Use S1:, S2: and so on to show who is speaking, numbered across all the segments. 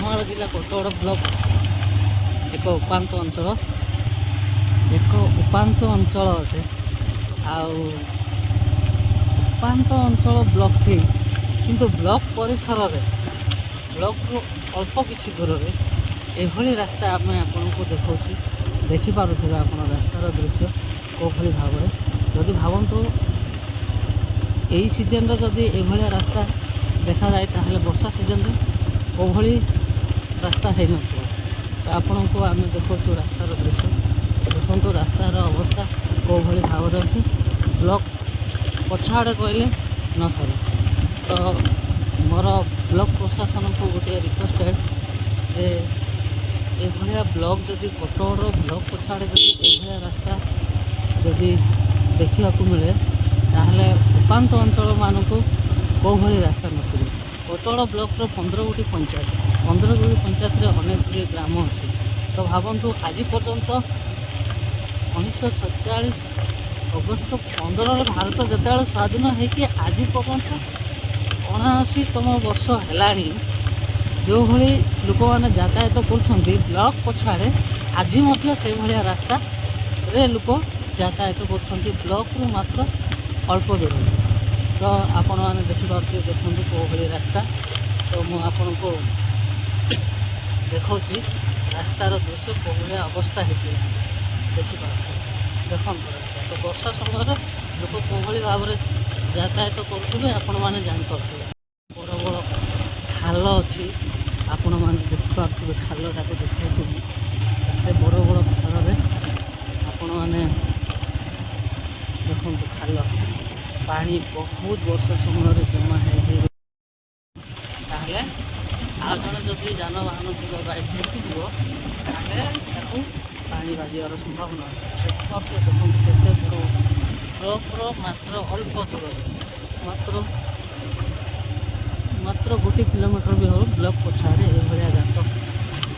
S1: କନ୍ଧମାଳ ଜିଲ୍ଲା କୋଟଗଡ଼ ବ୍ଲକ ଏକ ଉପାନ୍ତ ଅଞ୍ଚଳ ଅଟେ। ଆଉ ଉପାନ୍ତ ଅଞ୍ଚଳ ବ୍ଲକଟି କିନ୍ତୁ ବ୍ଲକ ପରିସରରେ ବ୍ଲକରୁ ଅଳ୍ପ କିଛି ଦୂରରେ ଏଭଳି ରାସ୍ତା ଆମେ ଆପଣଙ୍କୁ ଦେଖାଉଛୁ। ଦେଖିପାରୁଥିବେ ଆପଣ ରାସ୍ତାର ଦୃଶ୍ୟ କେଉଁଭଳି ଭାବରେ। ଯଦି ଭାବନ୍ତୁ ଏହି ସିଜନରେ ଯଦି ଏଭଳିଆ ରାସ୍ତା ଦେଖାଯାଏ ତାହେଲେ ବର୍ଷା ସିଜନରେ କେଉଁଭଳି ରାସ୍ତା ହେଇନଥିବ। ତ ଆପଣଙ୍କୁ ଆମେ ଦେଖାଉଛୁ ରାସ୍ତାର ଦୃଶ୍ୟ। ଦେଖନ୍ତୁ ରାସ୍ତାର ଅବସ୍ଥା କେଉଁଭଳି ଭାବରେ ଅଛି। ବ୍ଲକ ପଛଆଡ଼େ କହିଲେ ନ ସରେ। ତ ମୋର ବ୍ଲକ ପ୍ରଶାସନକୁ ଗୋଟିଏ ରିକ୍ୱେଷ୍ଟେଡ଼ ଯେ ଏଭଳିଆ ବ୍ଲକ ଯଦି କୋଟଗଡ଼ ବ୍ଲକ ପଛଆଡ଼େ ଯଦି ଏଭଳିଆ ରାସ୍ତା ଯଦି ଦେଖିବାକୁ ମିଳେ ତାହେଲେ ଉପାନ୍ତ ଅଞ୍ଚଳମାନଙ୍କୁ କେଉଁଭଳି ରାସ୍ତା ନଥିବ। କୋଟଗଡ଼ ବ୍ଲକର 15ଗୋଟି ପଞ୍ଚାୟତ, 15ଗୋଟି ପଞ୍ଚାୟତରେ ଅନେକ ଗୁଡ଼ିଏ ଗ୍ରାମ ଅଛି। ତ ଭାବନ୍ତୁ ଆଜି ପର୍ଯ୍ୟନ୍ତ 1947 ଅଗଷ୍ଟ 15ରେ ଭାରତ ଯେତେବେଳେ ସ୍ୱାଧୀନ ହେଇକି ଆଜି ପର୍ଯ୍ୟନ୍ତ 79ତମ ବର୍ଷ ହେଲାଣି ଯେଉଁଭଳି ଲୋକମାନେ ଯାତାୟାତ କରୁଛନ୍ତି ବ୍ଲକ ପଛଆଡ଼େ ଆଜି ମଧ୍ୟ ସେଇଭଳିଆ ରାସ୍ତାରେ ଲୋକ ଯାତାୟାତ କରୁଛନ୍ତି ବ୍ଲକରୁ ମାତ୍ର ଅଳ୍ପ ଦୂରରେ। ତ ଆପଣମାନେ ଦେଖିପାରୁଥିବେ, ଦେଖନ୍ତୁ କେଉଁଭଳି ରାସ୍ତା। ତ ମୁଁ ଆପଣଙ୍କୁ ଦେଖାଉଛି ରାସ୍ତାର ଦୃଶ୍ୟ କେଉଁଭଳିଆ ଅବସ୍ଥା ହେଇଛି ଦେଖିପାରୁଥିବେ। ଦେଖନ୍ତୁ ରାସ୍ତା ତ ବର୍ଷା ସମୟରେ ଲୋକ କେଉଁଭଳି ଭାବରେ ଯାତାୟାତ କରୁଥିବେ ଆପଣମାନେ ଜାଣିପାରୁଥିବେ। ବଡ଼ ବଡ଼ ଖାଲ ଅଛି, ଆପଣମାନେ ଦେଖିପାରୁଥିବେ। ଖାଲଟାକୁ ଦେଖାଉଥିବେ, ଏତେ ବଡ଼ ବଡ଼ ଖାଲରେ ଆପଣମାନେ ଦେଖନ୍ତୁ ଖାଲ ପାଣି ବହୁତ ବର୍ଷ ସମୟରେ ଜମା ହେଇ ତାହେଲେ ଆଉ ଜଣେ ଯଦି ଯାନବାହନ ଯିବ ବାଇକ୍ ଧରିକି ଯିବ ତାହେଲେ ତାକୁ ପାଣି ବାଜିବାର ସମ୍ଭାବନା ଅଛି। ଦେଖିପାରୁଥିବେ ଦେଖନ୍ତୁ କେତେ ବଡ଼ ବ୍ଲକର ମାତ୍ର ଅଳ୍ପ ଦୂରରେ ମାତ୍ର 1 କିଲୋମିଟର ବି ହଉ ବ୍ଲକ ପଛଆଡ଼େ ଏଭଳିଆ ଗାତ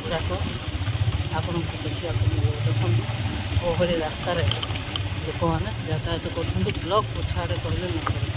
S1: ଗୁଡ଼ାକ ଆପଣଙ୍କୁ ଦେଖିବାକୁ ମିଳିବ। ଦେଖନ୍ତୁ କେଉଁଭଳି ରାସ୍ତାରେ ଲୋକମାନେ ଯାତାୟାତ କରୁଛନ୍ତି ବ୍ଲକ ପଛଆଡ଼େ କହିଲେ ନ ସରେ।